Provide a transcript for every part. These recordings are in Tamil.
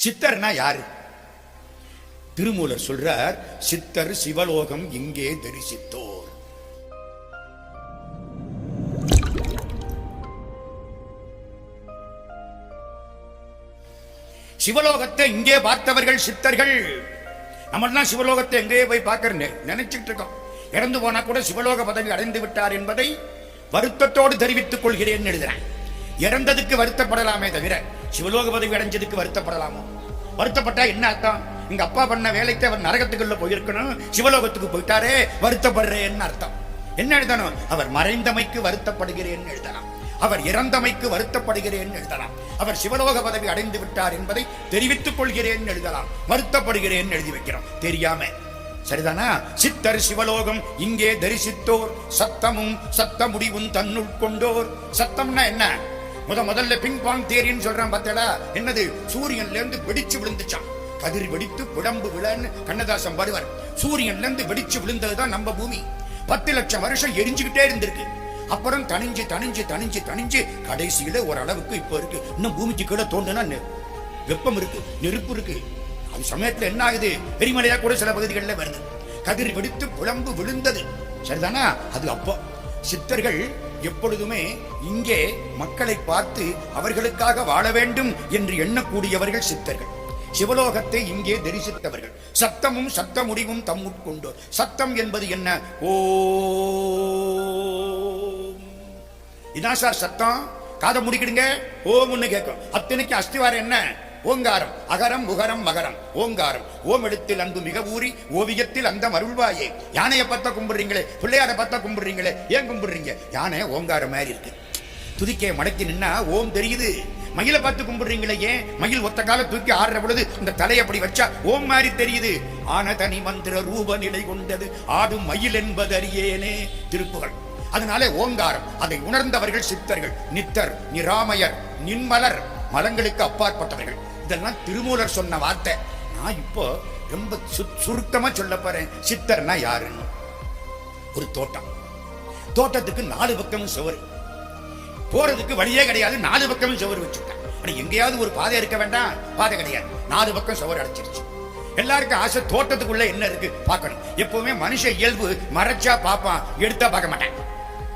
சித்தர்னா யாரு? திருமூலர் சொல்றார், சித்தர் சிவலோகம் இங்கே தரிசித்தோர். சிவலோகத்தை இங்கே பார்த்தவர்கள் சித்தர்கள். நம்ம தான் சிவலோகத்தை எங்கேயே போய் பார்க்கறேன் நினைச்சிட்டு இருக்கோம். இறந்து போனா கூட சிவலோக பதவி அடைந்து விட்டார் என்பதை வருத்தத்தோடு தெரிவித்துக் கொள்கிறேன் எழுதுறேன். இறந்ததுக்கு வருத்தப்படலாமே தவிர சிவலோக பதவி அடைஞ்சதுக்கு வருத்தப்படலாமோ? வருத்தப்பட்டா என்ன அர்த்தம்? எங்க அப்பா பண்ண வேலைக்கு அவர் நரகத்துக்குள்ள போயிருக்கணும், சிவலோகத்துக்கு போயிட்டாரே வருத்தப்படுறேன்னு அர்த்தம். என்ன எழுதணும்? அவர் மறைந்தமைக்கு வருத்தப்படுகிறேன் எழுதலாம், அவர் இறந்தமைக்கு வருத்தப்படுகிறேன் எழுதலாம், அவர் சிவலோக பதவி அடைந்து விட்டார் என்பதை தெரிவித்துக் கொள்கிறேன் எழுதலாம், வருத்தப்படுகிறேன் எழுதி வைக்கிறோம் தெரியாம. சரிதானா? சித்தர் சிவலோகம் இங்கே தரிசித்தோர், சத்தமும் சத்த முடிவும் தன்னுள் கொண்டோர். சத்தம்னா என்ன? முதல்ல பிங் பாங் தேரின்னு சொல்றான் பார்த்தடா. என்னது? சூரியன்ல இருந்து வெடிச்சு விழுந்துச்சான். கதிர் வெடித்து புடம்பு விழன்னு கண்ணதாசன் பாடுவார். சூரியன்ல இருந்து வெடிச்சு விழுந்ததுதான் நம்ம பூமி. 10 லட்சம் வருஷம் எரிஞ்சுக்கிட்டே இருந்திருக்கு. அப்புறம் தனிஞ்சு தனிஞ்சு தனிஞ்சு தனிஞ்சு கடைசியில ஒரு அளவுக்கு இப்ப இருக்கு. இன்னும் பூமிக்கு கீழே தோண்டுனா வெப்பம் இருக்கு, நெருப்பு இருக்கு. அது சமயத்துல என்ன ஆகுது? பெருமலையா கூட சில பகுதிகளில் வருது. கதிர் வெடித்து புலம்பு விழுந்தது. சரிதானா? அது அப்போ சித்தர்கள் எப்பொழுதுமே இங்கே மக்களை பார்த்து அவர்களுக்காக வாழ வேண்டும் என்று எண்ணக்கூடியவர்கள் சித்தர்கள். சிவலோகத்தை இங்கே தரிசித்தவர்கள். சத்தமும் சத்த முடிவும் தம்முட்கொண்டோர். சத்தம் என்பது என்ன? ஓம். இதான் சார் சத்தம். காதை முடிக்கிடுங்க, ஓம்னு கேட்கும். அத்தனைக்கு அஸ்திவாரம் என்ன? ஓங்காரம். அகரம் உகரம் மகரம் ஓங்காரம். ஓம் எழுத்தில் அன்பு மிக ஊறி ஓவியத்தில் அந்த அருள்வாயே. யானையை பத்த கும்பிடுறீங்களே, பிள்ளையார பத்த கும்பிடுறீங்களே, ஏன் கும்பிடுறீங்க? யானை ஓங்காரம் மாதிரி இருக்கு. துதிக்கையை மடக்கி நின்னா ஓம் தெரியுது. மயிலை பார்த்து கும்பிடுறீங்களே, ஏன்? மயில் ஒத்த கால தூக்கி ஆடுற பொழுது இந்த தலையை அப்படி வச்சா ஓம் மாதிரி தெரியுது. ஆன தனி மந்திர ரூப நிலை கொண்டது ஆடும் மயில் என்பது அறியேனே. திருப்புகள். அதனால ஓங்காரம். அதை உணர்ந்தவர்கள் சித்தர்கள். நித்தர், நிராமயர், நின்மலர், மலங்களுக்கு அப்பாற்பட்டவர்கள். இதெல்லாம் திருமூலர் சொன்ன வார்த்தை. நான் இப்போ ரொம்ப சுருக்கமா சொல்ல போறேன். சித்தர்னா யாருன்னு. ஒரு தோட்டம். தோட்டத்துக்கு 4 பக்கமும் சுவர். போறதுக்கு வழியே கிடையாது. 4 பக்கமும் சுவர் வச்சுட்டான். எங்கேயாவது ஒரு பாதை இருக்க வேண்டாம்? பாதை கிடையாது. 4 பக்கம் சுவர் அடைச்சிருச்சு. எல்லாருக்கும் ஆசை தோட்டத்துக்குள்ள என்ன இருக்கு பார்க்கணும். எப்பவுமே மனுஷ இயல்பு மறைச்சா பார்ப்பான், எடுத்தா பார்க்க மாட்டேன்.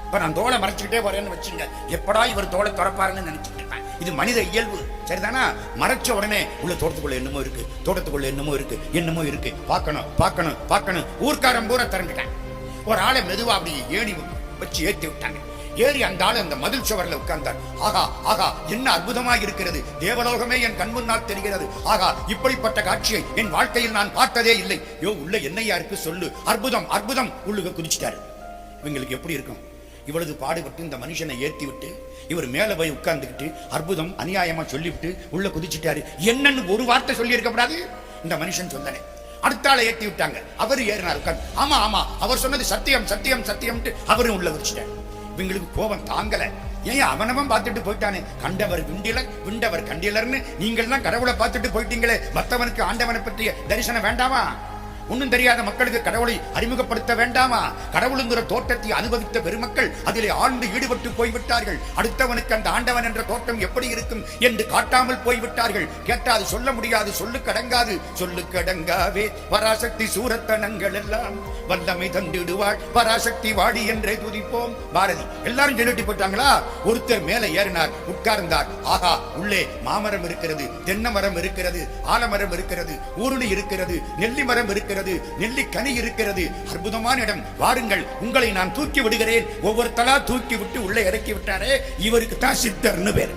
இப்ப நான் தோலை மறைச்சுக்கிட்டே வரேன்னு வச்சுங்க, எப்படா இவர் தோலை திறப்பாருன்னு நினைச்சுட்டு இருப்பேன். இது மனித இயல்பு. சரிதானா? மறைச்ச உடனே உள்ள தோட்டத்துக்குள்ள என்னமோ இருக்கு, தோட்டத்துக்குள்ள என்னமோ இருக்கு, என்னமோ இருக்கு, பார்க்கணும் பார்க்கணும் பார்க்கணும். ஊர்க்காரன் பூரா திறந்துட்டான். ஒரு ஆளை மெதுவா அப்படி ஏணி வச்சு ஏற்றி விட்டாங்க. ஏறி அந்த ஆளு அந்த மதில் சுவர்ல உட்கார்ந்தார். ஆகா ஆகா, என்ன அற்புதமாக இருக்கிறது, தேவலோகமே என் கண் முன்னால் தெரிகிறது. ஆகா, இப்படிப்பட்ட காட்சியை என் வாழ்க்கையில் நான் பார்த்ததே இல்லை. யோ, உள்ள என்னையா இருக்கு சொல்லு. அற்புதம் அற்புதம். உள்ளுக குதிச்சுட்டாரு. இவங்களுக்கு எப்படி இருக்கும்? இவ்வளவு பாடுபட்டு இந்த மனுஷனை ஏற்றி விட்டு இவர் மேல போய் உட்கார்ந்துக்கிட்டு அற்புதம் அநியாயமா சொல்லிவிட்டு உள்ள குதிச்சுட்டாரு. என்னன்னு ஒரு வார்த்தை சொல்லி இருக்கப்படாது? இந்த மனுஷன் சொல்லனே. அடுத்த ஆளை ஏற்றி விட்டாங்க. அவரு ஏறினார் உட்கார்ந்து. ஆமா ஆமா, அவர் சொன்னது சத்தியம் சத்தியம் சத்தியம். அவரும் உள்ள குதிச்சுட்டாரு. இவங்களுக்கு கோபம் தாங்கல. ஏன் அவனவன் பார்த்துட்டு போயிட்டானே. கண்டவர் விண்டிலர் விண்டவர் கண்டிலர்னு நீங்கள்லாம் கடவுளை பார்த்துட்டு போயிட்டீங்களே, மற்றவனுக்கு ஆண்டவனை பற்றிய தரிசனம் வேண்டாமா? ஒன்னும் தெரியாத மக்களுக்கு கடவுளை அறிமுகப்படுத்த வேண்டாமா? கடவுளுங்கிற தோட்டத்தை அனுபவித்த பெருமக்கள் அதிலே ஆழ்ந்து ஈடுபட்டு போய்விட்டார்கள். அடுத்தவனுக்கு அந்த ஆண்டவன் என்ற தோட்டம் எப்படி இருக்கும் என்று காட்டாமல் போய்விட்டார்கள். கேட்டாது சொல்ல முடியாது, சொல்லுக்கு அடங்காது. சொல்லுக்கு அடங்காவே பராசக்தி சூரத்தனங்கள் எல்லாம் வல்லமை தந்திடுவாள், பராசக்தி வாடி என்றே துதிப்போம். பாரதி. எல்லாரும் சொல்லிட்டு போயிட்டாங்களா? ஒருத்தர் மேல ஏறினார், உட்கார்ந்தார். ஆகா, உள்ளே மாமரம் இருக்கிறது, தென்னை மரம் இருக்கிறது, ஆலமரம் இருக்கிறது, ஊருளி இருக்கிறது, நெல்லி மரம் இருக்கிறது, நெல்லிக்கனி இருக்கிறது. அற்புதமான இடம். வாருங்கள், உங்களை நான் தூக்கி விடுகிறேன். ஒவ்வொருத்தலா தூக்கி விட்டு உள்ளே இறக்கி விட்டாரே. இவருக்கு தான் சித்தர்னு பேர்.